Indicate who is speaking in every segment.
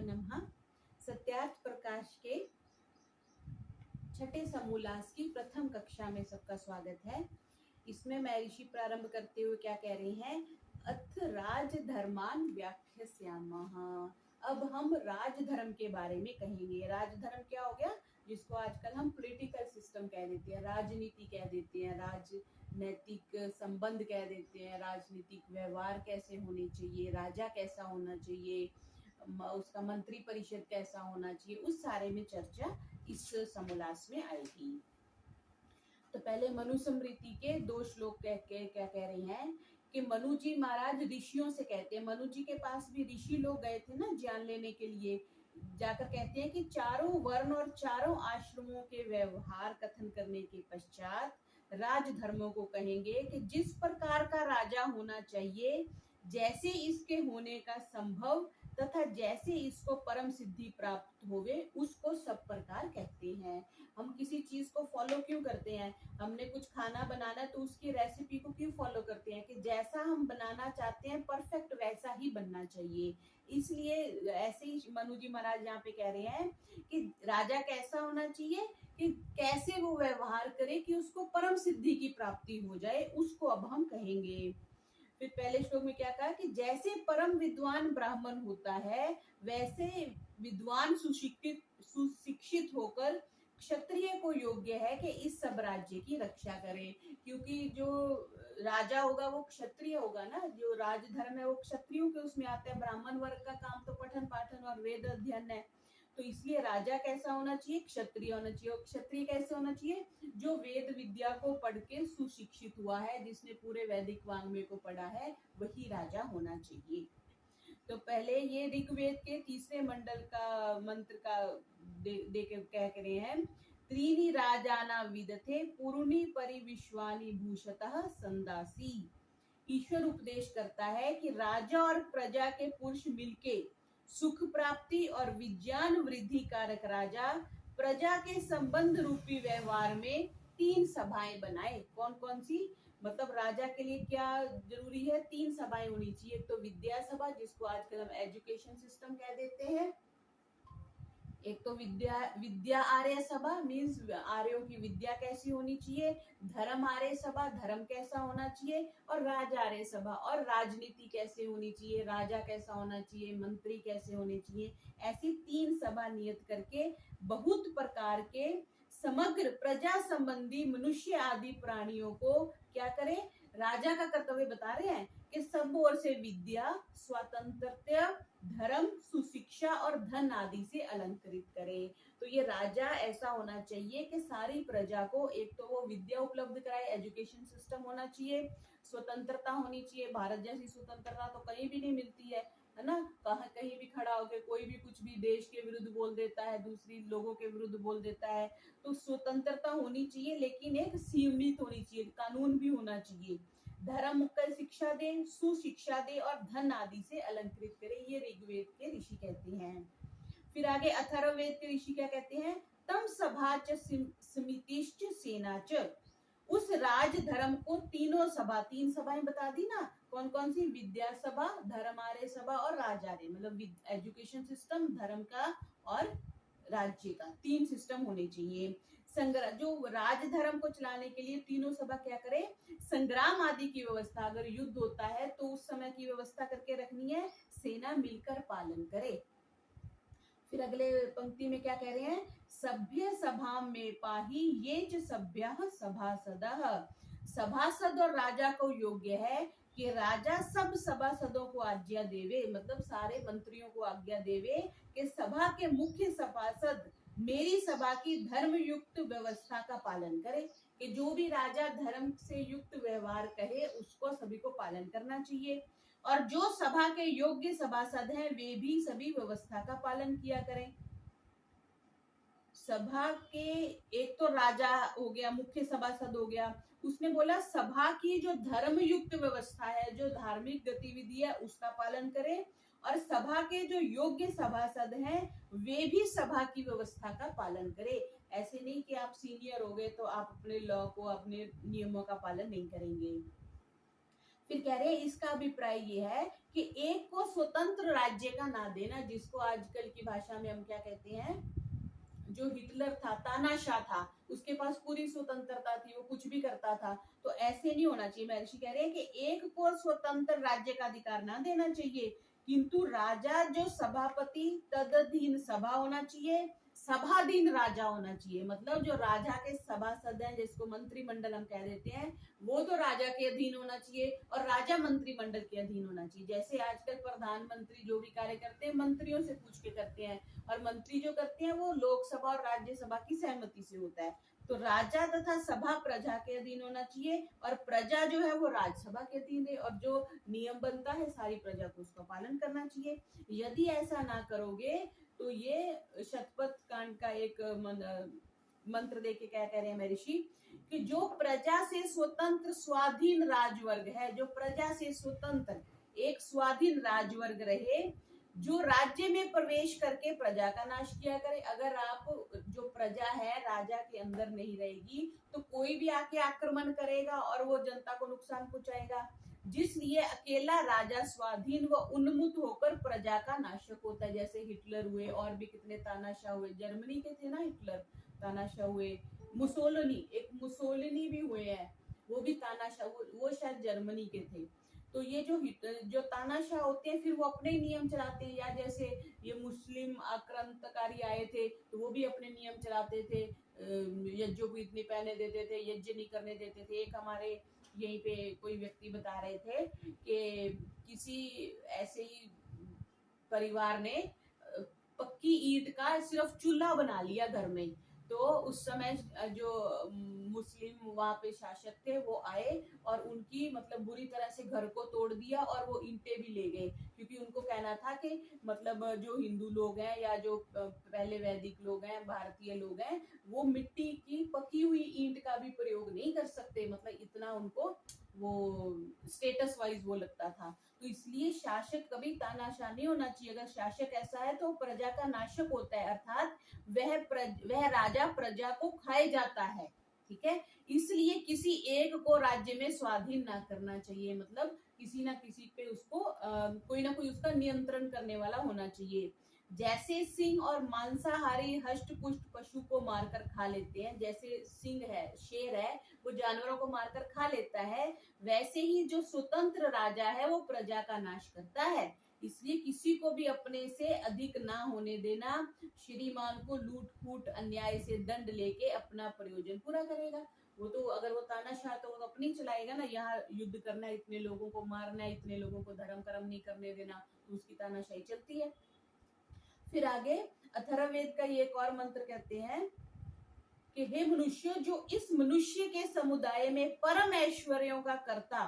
Speaker 1: नमः। सत्यार्थ प्रकाश के छठे समोल्लास की प्रथम कक्षा में सबका स्वागत है। इसमें मैं ऋषि प्रारंभ करते हुए क्या कह रही हैं, अथ राजधर्मान व्याख्यास्यामः। अब हम राजधर्म के बारे में कहेंगे। राजधर्म क्या हो गया, जिसको आजकल हम पॉलिटिकल सिस्टम कह देते हैं, राजनीति कह देते हैं, राजनैतिक संबंध कह देते हैं, राजनीतिक व्यवहार कैसे होने चाहिए, राजा कैसा होना चाहिए, उसका मंत्री परिषद कैसा होना चाहिए, उस सारे में चर्चा इस समोल्लास में आएगी। तो पहले मनु स्मृति के 2 श्लोक कह के क्या कह रही हैं कि मनु जी महाराज ऋषियों से कहते हैं, मनु जी के पास भी ऋषि लोग गए थे ना ज्ञान लेने के लिए, जाकर कहते हैं कि चारों वर्ण और चारों आश्रमों के व्यवहार कथन करने के पश्चात राजधर्मों को कहेंगे कि जिस प्रकार का राजा होना चाहिए, जैसे इसके होने का संभव तथा जैसे इसको परम सिद्धि प्राप्त होवे, उसको सब प्रकार कहते हैं। हम किसी चीज को फॉलो क्यों करते हैं, हमने कुछ खाना बनाना तो उसकी रेसिपी को क्यों फॉलो करते हैं कि जैसा हम बनाना चाहते हैं परफेक्ट वैसा ही बनना चाहिए। इसलिए ऐसे ही मनु जी महाराज यहाँ पे कह रहे हैं कि राजा कैसा होना चाहिए कि कैसे वो व्यवहार करे कि उसको परम सिद्धि की प्राप्ति हो जाए, उसको अब हम कहेंगे। फिर पहले श्लोक में क्या कहा कि जैसे परम विद्वान ब्राह्मण होता है, वैसे विद्वान सुशिक्षित होकर क्षत्रिय को योग्य है कि इस सब राज्य की रक्षा करे। क्योंकि जो राजा होगा वो क्षत्रिय होगा ना, जो राजधर्म है वो क्षत्रियों के उसमें आता है। ब्राह्मण वर्ग का काम तो पठन पाठन और वेद अध्ययन है, तो इसलिए राजा कैसा होना चाहिए, क्षत्रिय होना चाहिए। और क्षत्रिय कैसे होना चाहिए, जो वेद विद्या को पढ़ के सुशिक्षित हुआ है, जिसने पूरे वैदिक वाङ्मय को पढ़ा है, वही राजा होना चाहिए। तो पहले ये ऋग्वेद के 3 मंडल का मंत्र का दे के कह रहे हैं, त्रीनि राजाना विदथे पुरुनि परिविश्वानि भूषतः संदासी। ईश्वर उपदेश करता है कि राजा और प्रजा के पुरुष मिलके सुख प्राप्ति और विज्ञान वृद्धि कारक राजा प्रजा के संबंध रूपी व्यवहार में 3 सभाएं बनाए। कौन कौन सी, मतलब राजा के लिए क्या जरूरी है, 3 सभाएं होनी चाहिए। तो विद्या सभा, जिसको आजकल हम एजुकेशन सिस्टम कह देते हैं। एक तो विद्या आर्य सभा, मीन्स आर्यों की विद्या कैसी होनी चाहिए। धर्म आर्य सभा, धर्म कैसा होना चाहिए। और राज आर्य सभा, और राजनीति कैसे होनी चाहिए, राजा कैसा होना चाहिए, मंत्री कैसे होने चाहिए। ऐसी 3 सभा नियत करके बहुत प्रकार के समग्र प्रजा संबंधी मनुष्य आदि प्राणियों को क्या करे, राजा का कर्तव्य बता रहे हैं कि सब ओर से विद्या, स्वतंत्रता, धर्म, सुशिक्षा और धन आदि से अलंकृत करे। तो ये राजा ऐसा होना चाहिए कि सारी प्रजा को एक तो वो विद्या उपलब्ध कराए, एजुकेशन सिस्टम होना चाहिए, स्वतंत्रता होनी चाहिए। भारत जैसी स्वतंत्रता तो कहीं भी नहीं मिलती है ना, कहीं भी खड़ा होकर कोई भी कुछ भी देश के विरुद्ध बोल देता है, दूसरी लोगों के विरुद्ध बोल देता है। तो स्वतंत्रता होनी चाहिए, लेकिन एक सीमित होनी चाहिए, कानून भी होना चाहिए। धर्म का शिक्षा दे, सुशिक्षा दे और धन आदि से अलंकृत करे, ये ऋग्वेद के ऋषि कहते हैं। फिर आगे अथर्ववेद के ऋषि क्या कहते हैं, तम सभा च समितिश्च सेना च। उस राज धर्म को 3 सभाएं बता दी ना, कौन कौन सी, विद्या सभा, धर्म आर्य सभा और राज आर्य, मतलब एजुकेशन सिस्टम, धर्म का और राज्य का 3 सिस्टम होने चाहिए। जो राजधर्म को चलाने के लिए 3 सभा क्या करे, संग्राम आदि की व्यवस्था, अगर युद्ध होता है तो उस समय की व्यवस्था करके रखनी है, सेना मिलकर पालन करे। फिर अगले पंक्ति में क्या कह रहे हैं, सभ्य सभा में पाही ये च सभ्यः सभासदः। सभासद और राजा को योग्य है कि राजा सब सभासदों को आज्ञा देवे, मतलब सारे मंत्रियों को आज्ञा देवे कि सभा के मुख्य सभासद मेरी सभा की धर्म युक्त व्यवस्था का पालन करे, कि जो भी राजा धर्म से युक्त व्यवहार कहे उसको सभी को पालन करना चाहिए। और जो सभा के योग्य सभासद हैं वे भी सभी व्यवस्था का पालन किया करें। सभा के एक तो राजा हो गया, मुख्य सभासद हो गया, उसने बोला सभा की जो धर्म युक्त व्यवस्था है, जो धार्मिक गतिविधि है उसका पालन करें, और सभा के जो योग्य सभासद हैं वे भी सभा की व्यवस्था का पालन करें। ऐसे नहीं कि आप सीनियर हो गए तो आप अपने लॉ को, अपने नियमों का पालन नहीं करेंगे। फिर कह रहे हैं इसका अभिप्राय ये है कि एक को स्वतंत्र राज्य का ना देना, जिसको आजकल की भाषा में हम क्या कहते हैं, जो हिटलर था, तानाशाह था, उसके पास पूरी स्वतंत्रता थी, वो कुछ भी करता था। तो ऐसे नहीं होना चाहिए। महर्षि कह रहे हैं कि एक को स्वतंत्र राज्य का अधिकार ना देना चाहिए, किंतु राजा जो सभापति तदधीन सभा होना चाहिए, सभाधीन राजा होना चाहिए। मतलब जो राजा के सभासद हैं, जिसको मंत्रिमंडल हम कह देते हैं, वो तो राजा के अधीन होना चाहिए और राजा मंत्रिमंडल के अधीन होना चाहिए। जैसे आजकल प्रधानमंत्री जो भी कार्य करते हैं मंत्रियों से पूछ के करते हैं, और मंत्री जो करते हैं वो लोकसभा और राज्यसभा की सहमति से होता है। तो राजा तथा सभा प्रजा के अधीन होना चाहिए, और प्रजा जो है वो राज्यसभा के अधीन है, और जो नियम बनता है सारी प्रजा को उसका पालन करना चाहिए। यदि ऐसा ना करोगे तो ये शतपथ कांड का एक मंत्र देके क्या कह रहे हैं महर्षि, कि जो प्रजा से स्वतंत्र स्वाधीन राजवर्ग है, जो प्रजा से स्वतंत्र एक स्वाधीन राजवर्ग रहे, जो राज्य में प्रवेश करके प्रजा का नाश किया करे। अगर आप जो प्रजा है राजा के अंदर नहीं रहेगी तो कोई भी आके आक्रमण करेगा और वो जनता को नुकसान पहुंचाएगा। जिसलिए अकेला राजा स्वाधीन व उन्मुक्त होकर प्रजा का नाशक होता है। जैसे हिटलर हुए, और भी कितने तानाशाह हुए, जर्मनी के थे ना हिटलर, तानाशाह हुए। मुसोलिनी, एक मुसोलिनी भी हुए हैं, वो भी तानाशाह, वो शायद जर्मनी के थे। तो ये जो तानाशाह होते हैं फिर वो अपने ही नियम चलाते हैं, या जैसे ये मुस्लिम आक्रांतकारी आए थे तो वो भी अपने नियम चलाते थे, यज्ञों को इतने पहने देते थे, यज्ञ नहीं करने देते थे। एक हमारे यहीं पे कोई व्यक्ति बता रहे थे कि किसी ऐसे ही परिवार ने पक्की ईंट का सिर्फ चूल्हा बना लिया घर में। तो उस समय जो मुस्लिम वहां पे शासक थे वो आए और उनकी मतलब बुरी तरह से घर को तोड़ दिया, और वो ईंटें भी ले गए, क्योंकि उनको कहना था कि मतलब जो हिंदू लोग हैं या जो पहले वैदिक लोग हैं, भारतीय लोग हैं, वो मिट्टी की पकी हुई ईंट का भी प्रयोग नहीं कर सकते। मतलब इतना उनको वो स्टेटस वाइज वो लगता था। तो इसलिए शासक कभी तानाशाह नहीं होना चाहिए। अगर शासक ऐसा है तो प्रजा का नाशक होता है, अर्थात वह राजा प्रजा को खाए जाता है। ठीक है, इसलिए किसी एक को राज्य में स्वाधीन ना करना चाहिए। मतलब किसी ना किसी पे उसको कोई ना कोई उसका नियंत्रण करने वाला होना चाहिए। जैसे सिंह और मांसाहारी हष्ट पुष्ट पशु को मारकर खा लेते हैं, जैसे सिंह है, शेर है, वो जानवरों को मारकर खा लेता है, वैसे ही जो स्वतंत्र राजा है वो प्रजा का नाश करता है। इसलिए किसी को भी अपने से अधिक ना होने देना, श्रीमान को लूट फूट अन्याय से दंड लेके अपना प्रयोजन पूरा करेगा। वो तो अगर वो तानाशाह तो वो अपनी चलाएगा ना, यहाँ युद्ध करना है, इतने लोगों को मारना है, इतने लोगों को धर्म कर्म नहीं करने देना, तो उसकी तानाशाही चलती है। फिर आगे अथर्ववेद का ये एक और मंत्र कहते हैं कि हे मनुष्य, जो इस मनुष्य के समुदाय में परम ऐश्वर्यों का कर्ता,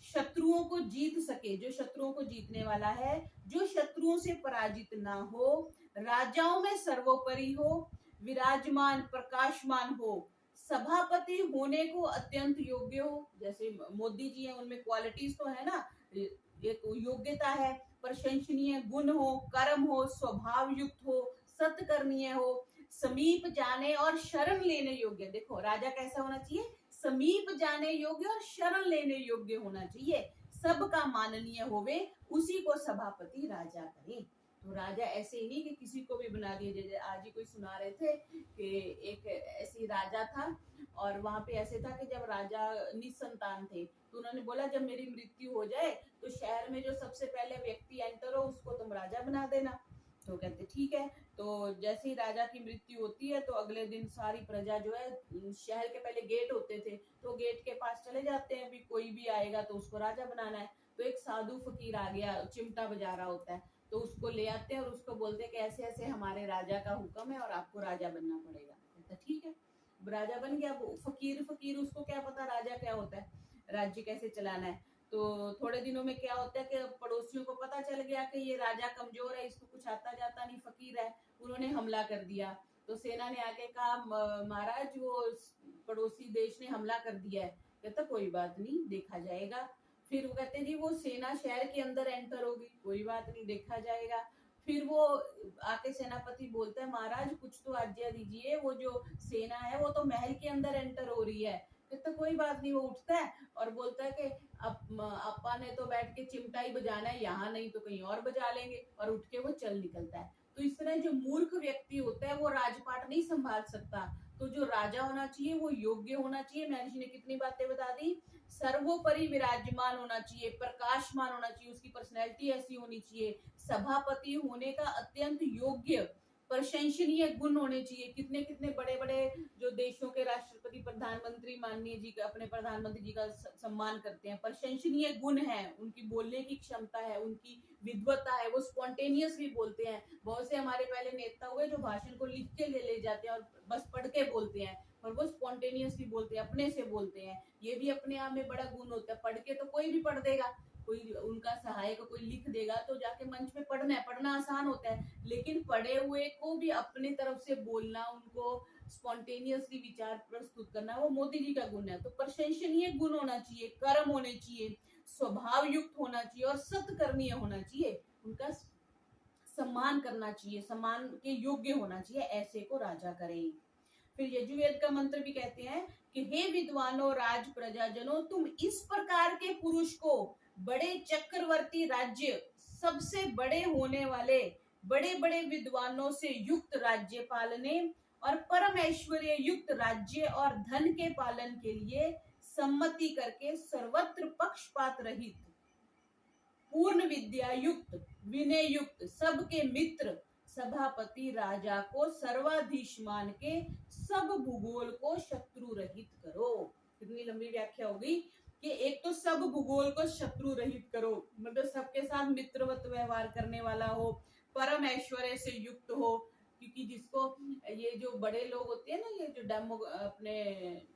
Speaker 1: शत्रुओं को जीत सके, जो शत्रुओं को जीतने वाला है, जो शत्रुओं से पराजित ना हो, राजाओं में सर्वोपरि हो, विराजमान प्रकाशमान हो, सभापति होने को अत्यंत योग्य हो। जैसे मोदी जी हैं, उनमें क्वालिटीज तो है ना, एक योग्यता है, प्रशंसनीय गुण हो, कर्म हो, स्वभाव युक्त हो, सत्कर्मीय हो, समीप जाने और शरण लेने योग्य। देखो राजा कैसा होना चाहिए, समीप जाने योग्य और शरण लेने योग्य होना चाहिए, सबका माननीय होवे, उसी को सभापति राजा करे। तो राजा ऐसे ही नहीं कि किसी को भी बना दिए। जैसे आज ही कोई सुना रहे थे कि एक ऐसी राजा था, और वहां पे ऐसे था कि जब राजा निसंतान थे तो उन्होंने बोला जब मेरी मृत्यु हो जाए तो शहर में जो सबसे पहले व्यक्ति एंटर हो उसको तुम राजा बना देना। तो कहते ठीक है। तो जैसे ही राजा की मृत्यु होती है तो अगले दिन सारी प्रजा जो है, शहर के पहले गेट होते थे तो गेट के पास चले जाते हैं, भी कोई भी आएगा तो उसको राजा बनाना है। तो एक साधु फकीर आ गया, चिमटा बजा रहा होता है, तो उसको ले आते हैं और उसको बोलते हैं कि ऐसे ऐसे हमारे राजा का हुक्म है और आपको राजा बनना पड़ेगा। कहता ठीक है, राजा बन गया। वो फकीर फकीर उसको क्या पता राजा क्या होता है, राज्य कैसे चलाना है। तो थोड़े दिनों में क्या होता है कि पड़ोसियों को पता चल गया कि ये राजा कमजोर है, इसको कुछ आता जाता नहीं, फकीर है, उन्होंने हमला कर दिया। तो सेना ने आके कहा महाराज वो पड़ोसी देश ने हमला कर दिया है। कहता कोई बात नहीं, देखा जाएगा। फिर वो कहते जी वो सेना शहर के अंदर एंटर होगी, कोई बात नहीं, देखा जाएगा। फिर वो आके सेनापति बोलता है महाराज कुछ तो आज्ञा दीजिए, वो जो सेना है वो तो महल के अंदर एंटर हो रही है। कहता कोई बात नहीं। वो उठता है और बोलता है कि अपा ने तो बैठ के चिमटा ही बजाना है, यहाँ नहीं तो कहीं और बजा लेंगे, और उठ के वो चल निकलता है। तो इस तरह जो मूर्ख व्यक्ति होता है वो राजपाट नहीं संभाल सकता। तो जो राजा होना चाहिए वो योग्य होना चाहिए। महर्षि ने कितनी बातें बता दी। सर्वोपरि विराजमान होना चाहिए, प्रकाशमान होना चाहिए, उसकी पर्सनैलिटी ऐसी होनी चाहिए, सभापति होने का अत्यंत योग्य प्रशंसनीय गुण होने चाहिए। कितने कितने बड़े बड़े जो देशों के राष्ट्रपति प्रधानमंत्री माननीय जी का, अपने प्रधानमंत्री जी का सम्मान करते हैं। प्रशंसनीय गुण है, उनकी बोलने की क्षमता है, उनकी विद्वता है, वो स्पॉन्टेनियसली बोलते हैं। बहुत से हमारे पहले नेता हुए जो भाषण को लिख के ले जाते हैं और बस पढ़ के बोलते हैं, और वो स्पॉन्टेनियसली बोलते हैं, अपने से बोलते हैं। ये भी अपने आप में बड़ा गुण होता है। पढ़ के तो कोई भी पढ़ देगा, कोई उनका सहायक कोई लिख देगा तो जाके मंच पे पढ़ना आसान होता है, लेकिन पढ़े हुए को भी अपने तरफ से बोलना, उनको स्पॉन्टेनियसली विचार प्रस्तुत करना, वो मोदी जी का गुण है। तो प्रशंसनीय गुण होना चाहिए, कर्म होने चाहिए, स्वभाव युक्त होना चाहिए और सत्कर्मीय होना चाहिए। उनका सम्मान करना चाहिए, सम्मान के योग्य होना चाहिए। ऐसे को राजा करे। फिर यजुर्वेद का मंत्र भी कहते हैं कि हे विद्वानों, राज प्रजाजनों, तुम इस प्रकार के पुरुष को बड़े चक्रवर्ती राज्य, सबसे बड़े होने वाले बड़े बड़े विद्वानों से युक्त राज्य पालने और परम ऐश्वर्य युक्त राज्य और धन के पालन के लिए सम्मति करके सर्वत्र पक्षपात रहित, पूर्ण विद्या युक्त, विनय युक्त, सबके मित्र सभापति राजा को सर्वाधीश मान के सब भूगोल को शत्रु रहित करो। कितनी लंबी व्याख्या होगी कि एक तो सब भूगोल को शत्रु रहित करो, मतलब सबके साथ मित्रवत व्यवहार करने वाला हो, परम ऐश्वर्य से युक्त हो। क्योंकि जिसको ये जो बड़े लोग होते हैं ना, ये जो अपने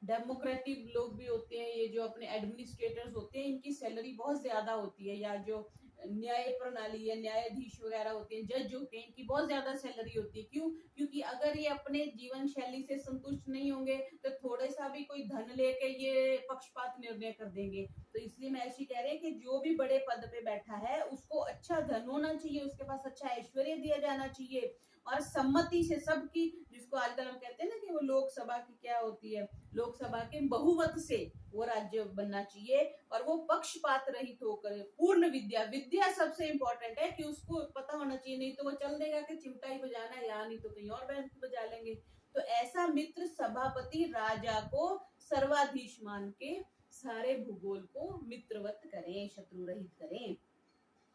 Speaker 1: डेमोक्रेटिक लोग भी होते हैं, ये जो अपने एडमिनिस्ट्रेटर्स होते हैं, इनकी सैलरी बहुत ज्यादा होती है। या जो न्याय प्रणाली है, न्यायाधीश वगैरह होते हैं, जज होते हैं, इनकी बहुत ज्यादा सैलरी होती है। क्यों? क्योंकि अगर ये अपने जीवन शैली से संतुष्ट नहीं होंगे तो थोड़े सा भी कोई धन लेके ये पक्षपात निर्णय कर देंगे। तो इसलिए महर्षि कह रहे हैं कि जो भी बड़े पद पे बैठा है उसको अच्छा धन होना चाहिए, उसके पास अच्छा ऐश्वर्य दिया जाना चाहिए, और सम्मति से सबकी, जिसको आजकल हम कहते हैं ना कि वो लोकसभा की क्या होती है, लोकसभा के बहुमत से वो राज्य बनना चाहिए, और वो पक्षपात रहित होकर पूर्ण विद्या सबसे इंपॉर्टेंट है कि उसको पता होना चाहिए। नहीं तो वो चल देगा कि चिमटा ही बजाना है, यहाँ नहीं तो कहीं और बैंड बजा लेंगे। तो ऐसा मित्र सभापति राजा को सर्वाधीश मान के सारे भूगोल को मित्रवत करें, शत्रु रहित करें।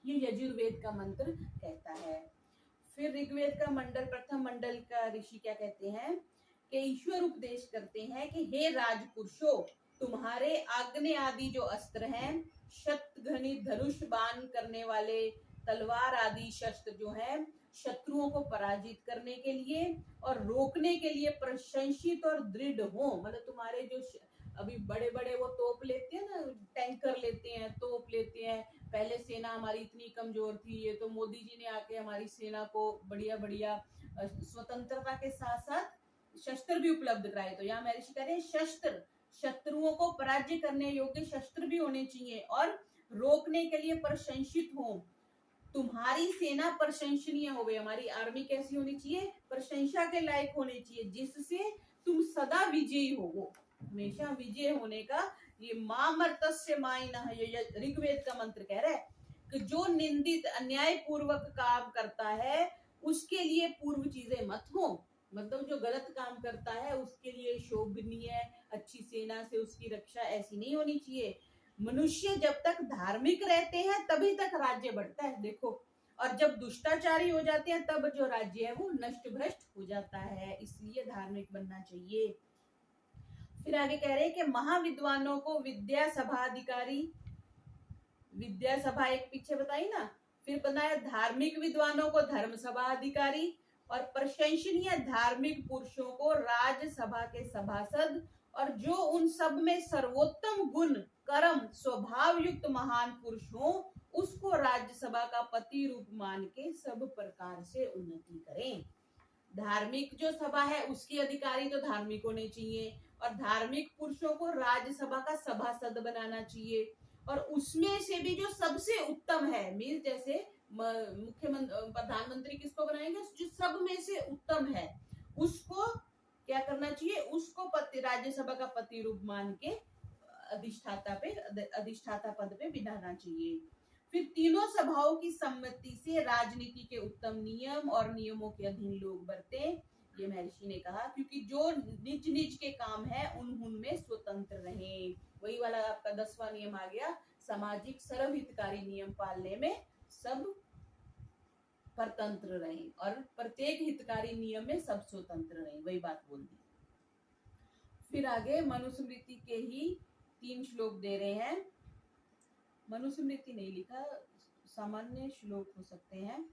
Speaker 1: ये यजुर्वेद का मंत्र कहता है। फिर ऋग्वेद का मंडल, प्रथम मंडल का ऋषि क्या कहते हैं कि ईश्वर उपदेश करते हैं कि हे राजपुरुषों, तुम्हारे आग्नेय आदि जो अस्त्र हैं, शतघ्नी धनुष बाण करने वाले तलवार आदि शस्त्र जो हैं, शत्रुओं को पराजित करने के लिए और रोकने के लिए प्रशंसित और दृढ़ हो। मतलब तुम्हारे जो अभी बड़े बड़े वो तोप लेते हैं ना, टैंकर लेते हैं, तोप लेते हैं। पहले सेना हमारी इतनी कमजोर थी, ये तो मोदी जी ने आके हमारी सेना को बढ़िया बढ़िया स्वतंत्रता के साथ साथ शस्त्र भी उपलब्ध कराए। तो यहाँ महर्षि कह रहे हैं शस्त्र, शत्रुओं को पराजय करने योग्य शस्त्र भी होने चाहिए और रोकने के लिए प्रशंसित हो। तुम्हारी सेना प्रशंसनीय हो, हमारी आर्मी कैसी होनी चाहिए? प्रशंसा के लायक होनी चाहिए, जिससे तुम सदा विजयी हो। हमेशा विजय होने का ये मामर्तस्य माइना है, ये ऋग्वेद का मंत्र कह रहा है कि जो निंदित अन्याय पूर्वक काम करता है उसके लिए पूर्व चीजें मत हो। मतलब जो गलत काम करता है उसके लिए शोभनीय अच्छी सेना से उसकी रक्षा ऐसी नहीं होनी चाहिए। मनुष्य जब तक धार्मिक रहते हैं तभी तक राज्य बढ़ता है, देखो, और जब दुष्टाचारी हो जाते हैं तब जो राज्य है वो नष्ट भ्रष्ट हो जाता है। इसलिए धार्मिक बनना चाहिए। फिर आगे कह रहे हैं कि महाविद्वानों को विद्या सभा अधिकारी, विद्या सभा एक पीछे बताई ना, फिर बनाया धार्मिक विद्वानों को धर्म सभा अधिकारी, और प्रशंसनीय धार्मिक पुरुषों को राजसभा के सभासद, और जो उन सब में सर्वोत्तम गुण कर्म स्वभाव युक्त महान पुरुष हो उसको राज्यसभा का पति रूप मान के सब प्रकार से उन्नति करें। धार्मिक जो सभा है उसकी अधिकारी तो धार्मिक होने चाहिए, और धार्मिक पुरुषों को राज्यसभा का सभासद बनाना चाहिए, और उसमें से भी जो सबसे उत्तम है, मीन जैसे मुख्यमंत्री प्रधानमंत्री किसको बनाएंगे? जो सब में से उत्तम है उसको क्या करना चाहिए, उसको पति राज्यसभा का पति रूप मान के अधिष्ठाता पद पे बिठाना चाहिए। फिर तीनों सभाओं की सम्मति से राजनीति के उत्तम नियम और नियमों के अधीन लोग बरते, ये महर्षि ने कहा, क्योंकि जो निज निज के काम है उनमें स्वतंत्र रहे। वही वाला आपका 10वां नियम आ गया, सामाजिक सर्वहितकारी नियम पालने में सब परतंत्र रहे और प्रत्येक हितकारी नियम में सब स्वतंत्र रहे, वही बात बोल दी। फिर आगे मनुस्मृति के ही 3 श्लोक दे रहे हैं। मनुस्मृति नहीं लिखा, सामान्य श्लोक हो सकते हैं।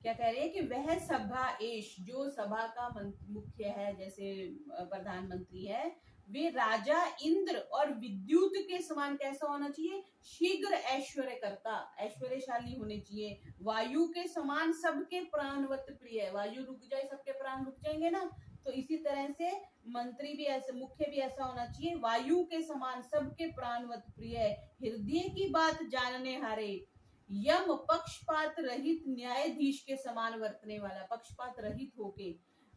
Speaker 1: क्या कह रहे हैं कि वह सभा एश, जो सभा का मुख्य है, जैसे प्रधानमंत्री है, वे राजा इंद्र और विद्युत के समान कैसा होना चाहिए, शीघ्र ऐश्वर्य करता, ऐश्वर्यशाली होने चाहिए। वायु के समान सबके प्राणवत प्रिय, वायु रुक जाए सबके प्राण रुक जाएंगे ना, तो इसी तरह से मंत्री भी ऐसे, मुख्य भी ऐसा होना चाहिए, वायु के समान सबके प्राणवत प्रिय, हृदय की बात जानने हारे, यम पक्षपात रहित न्यायाधीश के समान वर्तने वाला, पक्षपात रहित होके।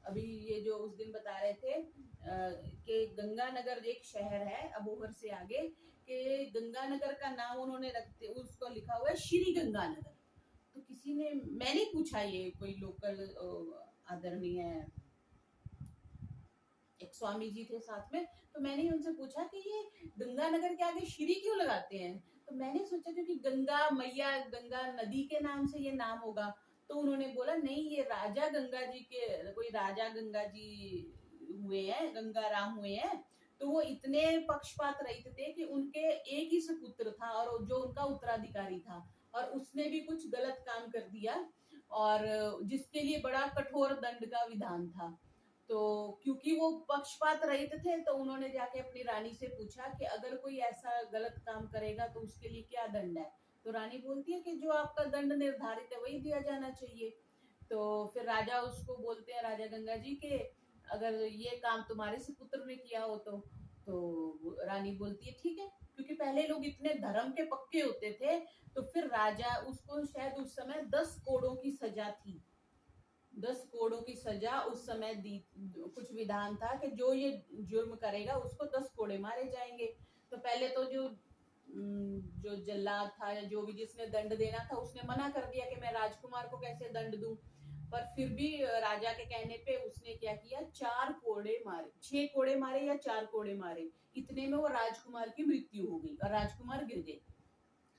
Speaker 1: अभी ये जो उस दिन बता रहे थे कि गंगानगर एक शहर है अबोहर से आगे, कि गंगानगर का नाम उन्होंने रखते उसको लिखा हुआ है श्री गंगानगर। तो किसी ने, मैंने पूछा, ये कोई लोकल आदरणीय एक स्वामी जी थे साथ में, तो मैंने उनसे पूछा कि ये गंगानगर के आगे श्री क्यों लगाते हैं। तो मैंने सोचा क्योंकि गंगा मैया, गंगा नदी के नाम से ये नाम होगा। तो उन्होंने बोला नहीं, ये राजा गंगा जी के, कोई राजा गंगा जी हुए हैं, गंगा राम हुए हैं, तो वो इतने पक्षपात रहित थे कि उनके एक ही सुपुत्र था और जो उनका उत्तराधिकारी था, और उसने भी कुछ गलत काम कर दिया और जिसके लिए बड़ा कठोर दंड का विधान था। तो क्योंकि वो पक्षपात रहित थे, तो उन्होंने जाके अपनी रानी से पूछा कि अगर कोई ऐसा गलत काम करेगा तो उसके लिए क्या दंड है। तो रानी बोलती है कि जो आपका दंड निर्धारित है वही दिया जाना चाहिए। तो फिर राजा उसको बोलते हैं, राजा गंगा जी के, अगर ये काम तुम्हारे सुपुत्र ने किया हो तो रानी बोलती है ठीक है, क्योंकि पहले लोग इतने धर्म के पक्के होते थे। तो फिर राजा उसको शायद उस समय 10 कोड़ों की सजा थी, 10 कोड़ों की सजा उस समय दी, कुछ विधान था कि जो ये जुर्म करेगा उसको 10 कोड़े मारे जाएंगे। तो पहले तो जो जल्लाद था या जो भी जिसने दंड देना था उसने मना कर दिया कि मैं राजकुमार को कैसे दंड दूं, पर फिर भी राजा के कहने पे उसने क्या किया, 4 कोड़े मारे, 6 कोड़े मारे या 4 कोड़े मारे, इतने में वो राजकुमार की मृत्यु हो गई और राजकुमार गिर गए।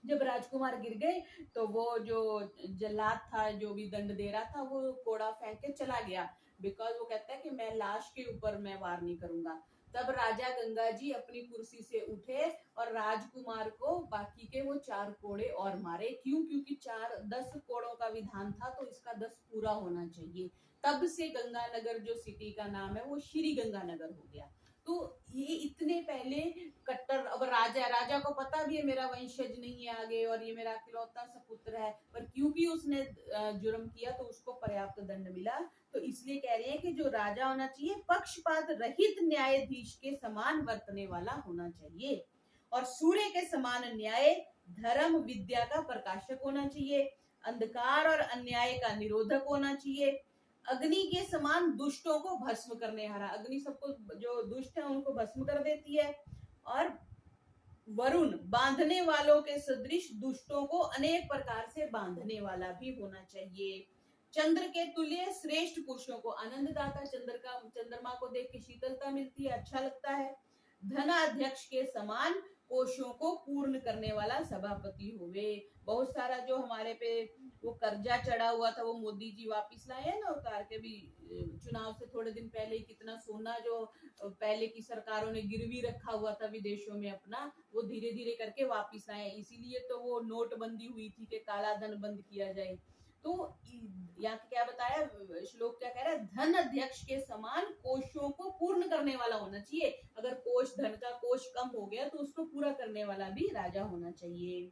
Speaker 1: जब राजकुमार गिर गए तो वो जो जल्लाद था, जो भी दंड दे रहा था, वो कोड़ा फेंक के चला गया, बिकॉज वो कहता है कि मैं लाश के ऊपर मैं वार नहीं करूंगा। तब राजा गंगा जी अपनी कुर्सी से उठे और राजकुमार को बाकी के वो 4 कोड़े और मारे। क्यों? क्योंकि 10 कोड़ों का विधान था, तो इसका 10 पूरा होना चाहिए। तब से गंगानगर जो सिटी का नाम है वो श्री गंगानगर हो गया। तो ये इतने पहले कट्टर, अब राजा को पता भी है मेरा वंशज नहीं है आगे और ये मेरा इकलौता सपुत्र है, पर क्योंकि उसने जुर्म किया तो उसको पर्याप्त दंड मिला। तो इसलिए कह रहे हैं कि जो राजा होना चाहिए पक्षपात रहित न्यायाधीश के समान वर्तने वाला होना चाहिए, और सूर्य के समान न्याय धर्म विद्या का प्रकाशक होना चाहिए, अंधकार और अन्याय का निरोधक होना चाहिए, अग्नि के समान दुष्टों को भस्म करने हारा, अग्नि सबको जो दुष्ट है उनको भस्म कर देती है, और वरुण बांधने वालों के सदृश दुष्टों को अनेक प्रकार से बांधने वाला भी होना चाहिए, चंद्र के तुल्य श्रेष्ठ पुरुषों को आनंददाता, चंद्रमा को देख के शीतलता मिलती है, अच्छा लगता है, धनाध्यक्ष के समान कोषों को पूर्ण करने वाला सभापति होवे। बहुत सारा जो हमारे पे वो कर्जा चढ़ा हुआ था वो मोदी जी वापिस लाए हैं ना उतार के, भी चुनाव से थोड़े दिन पहले कितना सोना जो पहले की सरकारों ने गिरवी रखा हुआ था विदेशों में अपना, वो धीरे धीरे करके वापिस लाए। इसीलिए तो वो नोटबंदी हुई थी कि काला धन बंद किया जाए। तो यहाँ क्या बताया श्लोक, क्या कह रहा है, धन अध्यक्ष के समान कोषों को पूर्ण करने वाला होना चाहिए। अगर कोष, धन का कोष कम हो गया तो उसको पूरा करने वाला भी राजा होना चाहिए।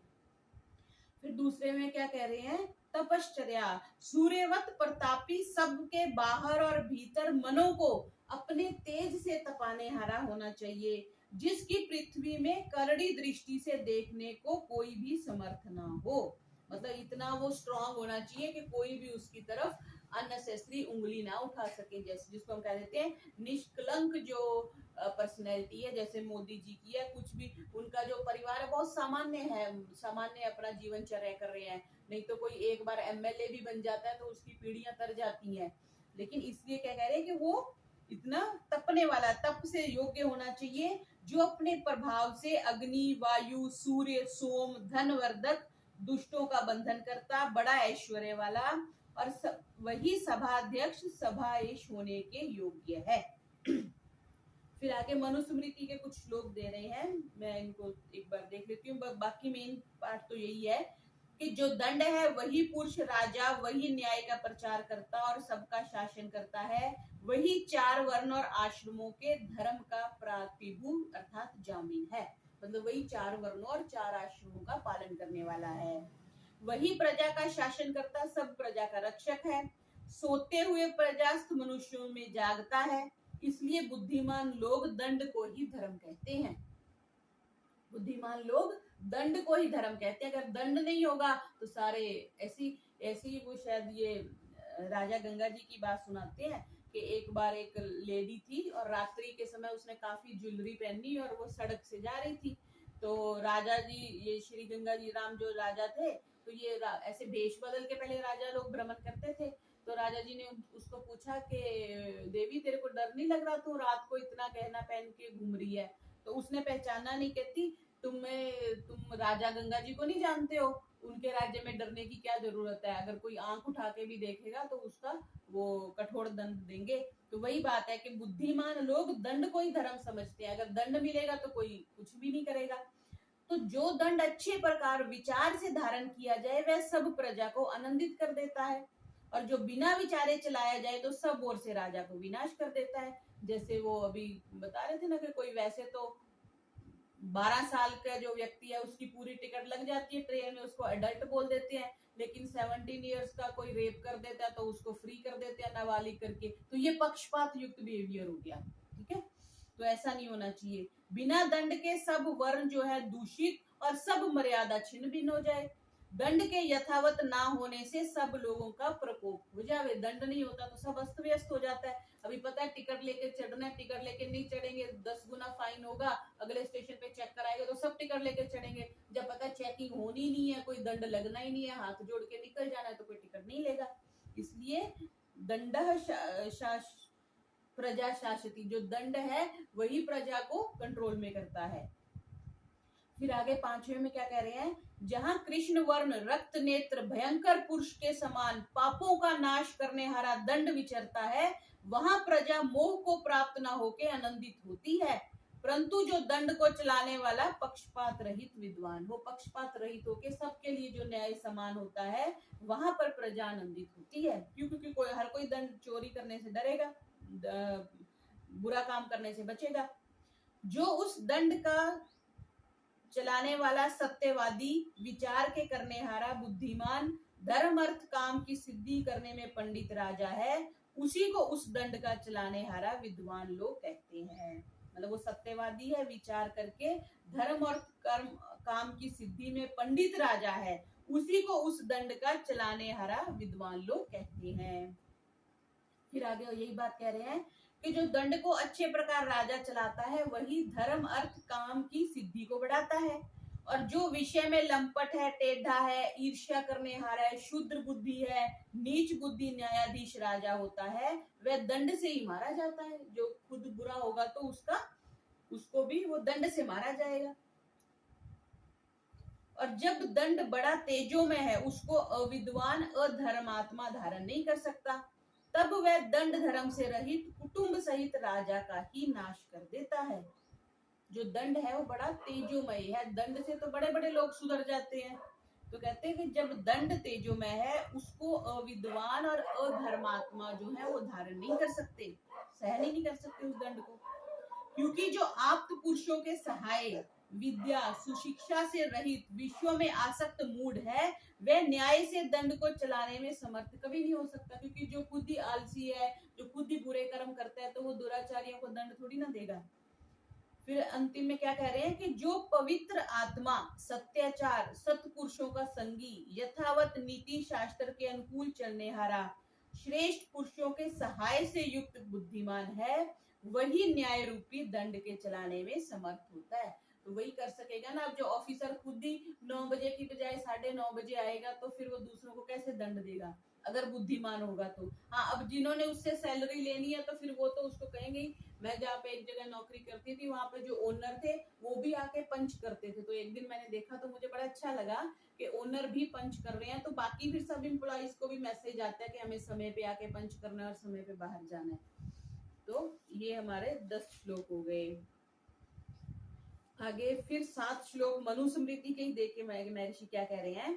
Speaker 1: फिर दूसरे में क्या कह रहे हैं, तपश्चर्या, सूर्यवत प्रतापी, सबके बाहर और भीतर मनों को अपने तेज से तपाने हारा होना चाहिए, जिसकी पृथ्वी में करड़ी दृष्टि से देखने को कोई भी समर्थ ना हो। मतलब इतना वो स्ट्रांग होना चाहिए कि कोई भी उसकी तरफ अननेसेसरी उंगली ना उठा सके, जैसे जिसको हम कह देते हैं निष्कलंक जो पर्सनैलिटी है, जैसे मोदी जी की है, कुछ भी उनका जो परिवार है बहुत सामान्य है, सामान्य अपना जीवनचर्या कर रहे हैं। नहीं तो कोई एक बार एमएलए भी बन जाता है तो उसकी पीढ़ियां तर जाती हैं, लेकिन इसलिए क्या कह रहे हैं कि वो इतना तपने वाला, तप से योग्य होना चाहिए, जो अपने प्रभाव से अग्नि, वायु, सूर्य, सोम, धनवर्धक, दुष्टों का बंधन करता, बड़ा ऐश्वर्य वाला, और वही सभाध्यक्ष सभाएश होने के योग्य है। फिर आगे मनुस्मृति के कुछ श्लोक दे रहे हैं, मैं इनको एक बार देख लेती हूँ। बाकी मेन पार्ट तो यही है कि जो दंड है वही पुरुष राजा, वही न्याय का प्रचार करता और सबका शासन करता है, वही 4 वर्ण और आश्रमों के धर्म का प्रातिभू अर्थात जामीन है। मतलब वही 4 वर्णों और 4 आश्रमों का पालन करने वाला है, वही प्रजा का शासन करता, सब प्रजा का रक्षक है, सोते हुए प्रजास्थ मनुष्यों में जागता है, इसलिए बुद्धिमान लोग दंड को ही धर्म कहते हैं। बुद्धिमान लोग दंड को ही धर्म कहते हैं। अगर दंड नहीं होगा तो सारे ऐसी ऐसी वो शायद ये राजा गंगा जी की बात सुनाते हैं कि एक बार एक लेडी थी और रात्रि के समय उसने काफी ज्वेलरी पहनी और वो सड़क से जा रही थी, तो राजा जी, ये श्री गंगा जी राम जो राजा थे, तो ये ऐसे भेष बदल के पहले राजा लोग भ्रमण करते थे, तो राजा जी ने उसको पूछा कि देवी तेरे को डर नहीं लग रहा, तू रात को इतना गहना पहन के घूम रही है? तो उसने पहचाना नहीं, कहती तुम राजा गंगा जी को नहीं जानते हो, उनके राज्य में डरने की क्या जरूरत है, अगर कोई आंख उठा के भी देखेगा तो उसका वो कठोर दंड देंगे। तो वही बात है कि बुद्धिमान लोग दंड को ही धर्म समझते हैं, अगर दंड मिलेगा तो कोई कुछ भी नहीं करेगा। तो जो दंड अच्छे प्रकार विचार से धारण किया जाए वह सब प्रजा को आनंदित कर देता है, और जो बिना विचारे चलाया जाए तो सब ओर से राजा को विनाश कर देता है। जैसे वो अभी बता रहे थे ना कि कोई वैसे तो 12 साल का जो व्यक्ति है उसकी पूरी टिकट लग जाती है ट्रेन में, उसको एडल्ट बोल देते हैं, लेकिन 17 इयर्स का कोई रेप कर देता है तो उसको फ्री कर देते हैं नाबालिग करके। तो ये पक्षपात युक्त बिहेवियर हो गया, ठीक है। तो ऐसा नहीं होना चाहिए। बिना दंड के सब वर्ण जो है दूषित और सब मर्यादा छिन्न भिन्न हो जाए। दंड के यथावत ना होने से सब लोगों का प्रकोप हो जाए। दंड नहीं होता तो सब अस्त व्यस्त हो जाता है। अभी पता है टिकट लेके चढ़ना है, टिकट लेके नहीं चढ़ेंगे 10 गुना फाइन होगा, अगले स्टेशन पे चेक कराएगा तो सब टिकट लेके चढ़ेंगे। जब पता है चेकिंग होनी नहीं है, कोई दंड लगना ही नहीं है, हाथ जोड़ के निकल जाना है, तो कोई टिकट नहीं लेगा। इसलिए दंड प्रजा शासती, जो दंड है वही प्रजा को कंट्रोल में करता है। फिर आगे 5वें में क्या कह रहे हैं, जहां कृष्ण वर्ण रक्त नेत्र भयंकर पुरुष के समान पापों का नाश करने हारा दंड विचरता है, वहां प्रजा मोह को प्राप्त न होके आनंदित होती है। परंतु जो दंड को चलाने वाला पक्षपात रहित विद्वान हो, पक्षपात रहित होके सबके लिए जो न्याय समान होता है, वहां पर प्रजा आनंदित होती है। क्योंकि हर कोई दंड चोरी करने से डरेगा, बुरा काम करने से बचेगा। जो उस दंड का चलाने वाला सत्यवादी, विचार के करने हारा बुद्धिमान, धर्म अर्थ काम की सिद्धि करने में पंडित राजा है, उसी को उस दंड का चलाने हारा विद्वान लोग कहते हैं। मतलब वो सत्यवादी है, विचार करके धर्म और कर्म काम की सिद्धि में पंडित राजा है, उसी को उस दंड का चलाने हारा विद्वान लोग कहते हैं। फिर आगे यही बात कह रहे हैं कि जो दंड को अच्छे प्रकार राजा चलाता है वही धर्म अर्थ काम की सिद्धि को बढ़ाता है, और जो विषय में लंपट है, टेढ़ा है, ईर्ष्या करने हारा है, शुद्र बुद्धि है, नीच बुद्धि न्यायाधीश राजा होता है, वह दंड से ही मारा जाता है। जो खुद बुरा होगा तो उसको भी वो दंड से मारा जाएगा। और जब दंड बड़ा तेजो में है, उसको अविद्वान अधर्मात्मा धारण नहीं कर सकता, तब वह दंड धर्म से रहित कुटुंब सहित राजा का ही नाश कर देता है। जो दंड है वो बड़ा तेजोमय है, दंड से तो बड़े बड़े लोग सुधर जाते हैं। तो कहते हैं कि जब दंड तेजोमय है, उसको अविद्वान और अधर्मात्मा जो है वो धारण नहीं कर सकते, सहन ही नहीं कर सकते उस दंड को। क्योंकि जो आप्त पुरुषों के सहाय, विद्या सुशिक्षा से रहित, विश्व में आसक्त मूढ़ है, वह न्याय से दंड को चलाने में समर्थ कभी नहीं हो सकता। क्योंकि जो खुद ही आलसी है, जो खुद ही बुरे कर्म करता है, तो वो दुराचारियों को दंड थोड़ी ना देगा। फिर अंतिम में क्या कह रहे हैं कि जो पवित्र आत्मा, सत्याचार, सत्पुरुषों का संगी, यथावत नीति शास्त्र के अनुकूल चलने हारा, श्रेष्ठ पुरुषों के सहाय से युक्त बुद्धिमान है, वही न्याय रूपी दंड के चलाने में समर्थ होता है। तो वही कर सकेगा ना। अब जो ऑफिसर खुद ही 9 बजे की बजाय 9:30 बजे आएगा तो फिर वो दूसरों को कैसे दंड देगा, अगर बुद्धिमान होगा तो। हाँ, अब जिन्होंने उससे सैलरी लेनी है तो फिर वो तो उसको कहेंगे ही। मैं जहाँ पे एक जगह नौकरी करती थी, वहां पे जो ओनर थे वो भी आके पंच करते थे। तो एक दिन मैंने देखा तो मुझे बड़ा अच्छा लगा कि ओनर भी पंच कर रहे हैं, तो बाकी फिर सब इम्प्लॉइज को भी मैसेज आता है कि हमें समय पे आके पंच करना है और समय पे बाहर जाना है। तो ये हमारे 10 श्लोक हो गए। आगे फिर 7 श्लोक मनुस्मृति के ही देखे महर्षि क्या कह रहे हैं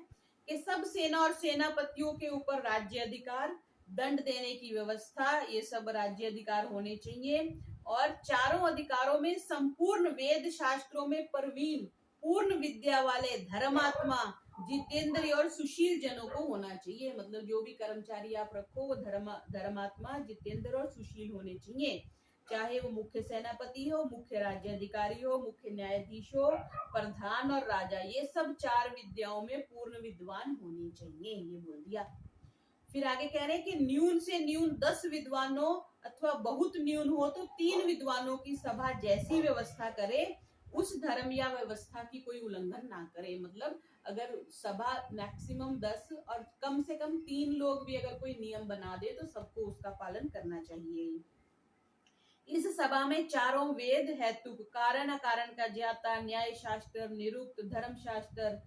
Speaker 1: कि सब सेना और सेनापतियों के ऊपर राज्य अधिकार, दंड देने की व्यवस्था, ये सब राज्य अधिकार होने चाहिए। और चारों अधिकारों में संपूर्ण वेद शास्त्रों में प्रवीण, पूर्ण विद्या वाले धर्मात्मा, जितेंद्रिय और सुशील जनों को होना चाहिए। मतलब जो भी कर्मचारी आप रखो वो धर्मात्मा, जितेंद्र और सुशील होने चाहिए। चाहे वो मुख्य सेनापति हो, मुख्य राज्य अधिकारी हो, मुख्य न्यायाधीश हो, प्रधान और राजा, ये सब 4 विद्याओं में पूर्ण विद्वान होने चाहिए, ये बोल दिया। फिर आगे कह रहे हैं कि न्यून से न्यून 10 विद्वानों अथवा बहुत न्यून हो तो 3 विद्वानों की सभा जैसी व्यवस्था करे, उस धर्म या व्यवस्था की कोई उल्लंघन ना करे। मतलब अगर सभा मैक्सिमम 10 और कम से कम 3 लोग भी अगर कोई नियम बना दे तो सबको उसका पालन करना चाहिए। इस सभा में चारों वेद हेतु, कारण अकारण का ज्ञाता, न्याय शास्त्र, निरुक्त, धर्म शास्त्र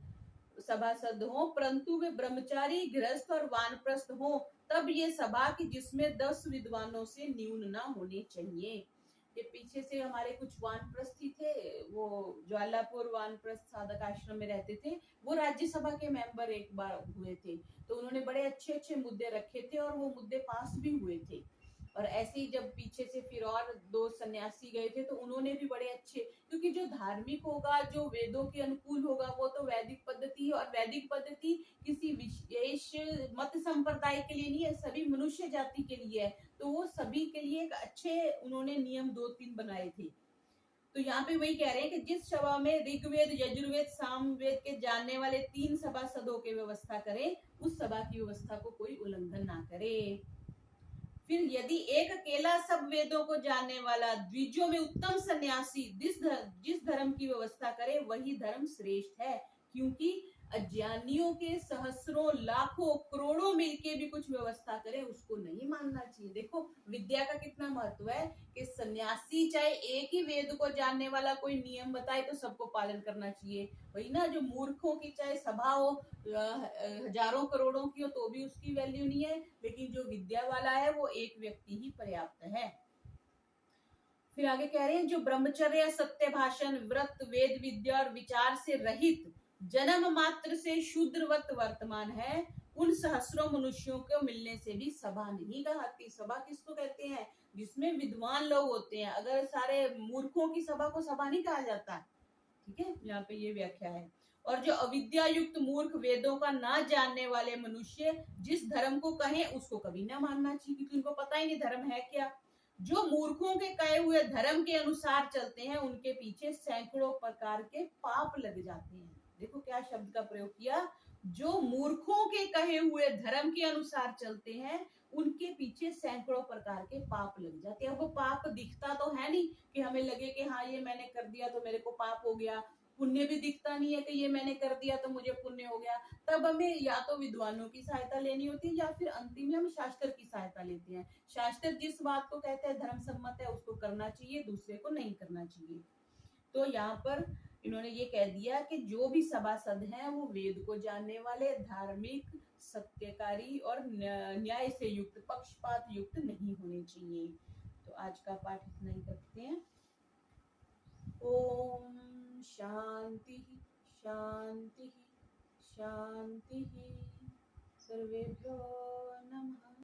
Speaker 1: सभासद हो, परंतु वे ब्रह्मचारी, गृहस्थ और वानप्रस्थ हो, तब ये सभा की जिसमें 10 विद्वानों से न्यून ना होने चाहिए। ये पीछे से हमारे कुछ वानप्रस्थी थे, वो ज्वालापुर वानप्रस्थ साधक आश्रम में रहते थे, वो राज्यसभा के मेंबर एक बार हुए थे। तो उन्होंने बड़े अच्छे अच्छे मुद्दे रखे थे और वो मुद्दे पास भी हुए थे। और ऐसे ही जब पीछे से फिर और 2 सन्यासी गए थे तो उन्होंने भी बड़े अच्छे, क्योंकि जो धार्मिक होगा, जो वेदों के अनुकूल होगा, वो तो वैदिक पद्धति, और वैदिक पद्धति किसी विशेष मत संप्रदाय के लिए नहीं है, सभी मनुष्य जाति के लिए है। तो वो सभी के लिए एक अच्छे उन्होंने नियम 2-3 बनाए थे। तो यहाँ पे वही कह रहे हैं कि जिस सभा में ऋग्वेद, यजुर्वेद, सामवेद के जानने वाले 3 सभासदों की व्यवस्था करें, उस सभा की व्यवस्था को कोई उल्लंघन ना करे। फिर यदि एक अकेला सब वेदों को जानने वाला द्विजों में उत्तम सन्यासी जिस धर्म की व्यवस्था करे वही धर्म श्रेष्ठ है, क्योंकि अज्ञानियों के सहस्रों लाखों करोड़ों मिलके भी कुछ व्यवस्था करे उसको नहीं मानना चाहिए। देखो विद्या का कितना महत्व है कि सन्यासी चाहे एक ही वेद को जानने वाला कोई नियम बताए तो सबको पालन करना चाहिए। वही ना, जो मूर्खों की चाहे सभा हो हजारों करोड़ों की हो तो भी उसकी वैल्यू नहीं है, लेकिन जो विद्या वाला है वो एक व्यक्ति ही पर्याप्त है। फिर आगे कह रहे हैं जो ब्रह्मचर्य, सत्य भाषण, व्रत, वेद विद्या और विचार से रहित, जन्म मात्र से शूद्रवत वर्तमान है, उन सहस्रों मनुष्यों को मिलने से भी सभा नहीं कहती। सभा किसको कहते हैं? जिसमें विद्वान लोग होते हैं। अगर सारे मूर्खों की सभा को सभा नहीं कहा जाता। ठीक है, यहाँ पे ये व्याख्या है। और जो अविद्या युक्त मूर्ख, वेदों का ना जानने वाले मनुष्य जिस धर्म को कहें उसको कभी ना मानना चाहिए, क्योंकि उनको पता ही नहीं धर्म है क्या। जो मूर्खों के कहे हुए धर्म के अनुसार चलते हैं उनके पीछे सैकड़ों प्रकार के पाप लग जाते हैं। देखो क्या शब्द का प्रयोग किया, जो मूर्खों के कहे हुए धर्म के अनुसार चलते हैं उनके पीछे सैकड़ों प्रकार के पाप लग जाते हैं। अब वो पाप दिखता तो है नहीं कि हमें लगे कि हाँ ये मैंने कर दिया तो मेरे को पाप हो गया, पुण्य भी दिखता नहीं है कि ये मैंने कर दिया तो मुझे पुण्य हो गया। तब हमें या तो विद्वानों की सहायता लेनी होती है या फिर अंतिम में हम शास्त्र की सहायता लेते हैं। शास्त्र जिस बात को कहते हैं धर्म सम्मत है उसको करना चाहिए, दूसरे को नहीं करना चाहिए। तो यहाँ पर इन्होंने ये कह दिया कि जो भी सभासद हैं वो वेद को जानने वाले, धार्मिक, सत्यकारी और न्याय से युक्त, पक्षपात युक्त नहीं होने चाहिए। तो आज का पाठ इतना ही करते हैं। ओम शांति शांति शांति। सर्वेभ्यो नमः।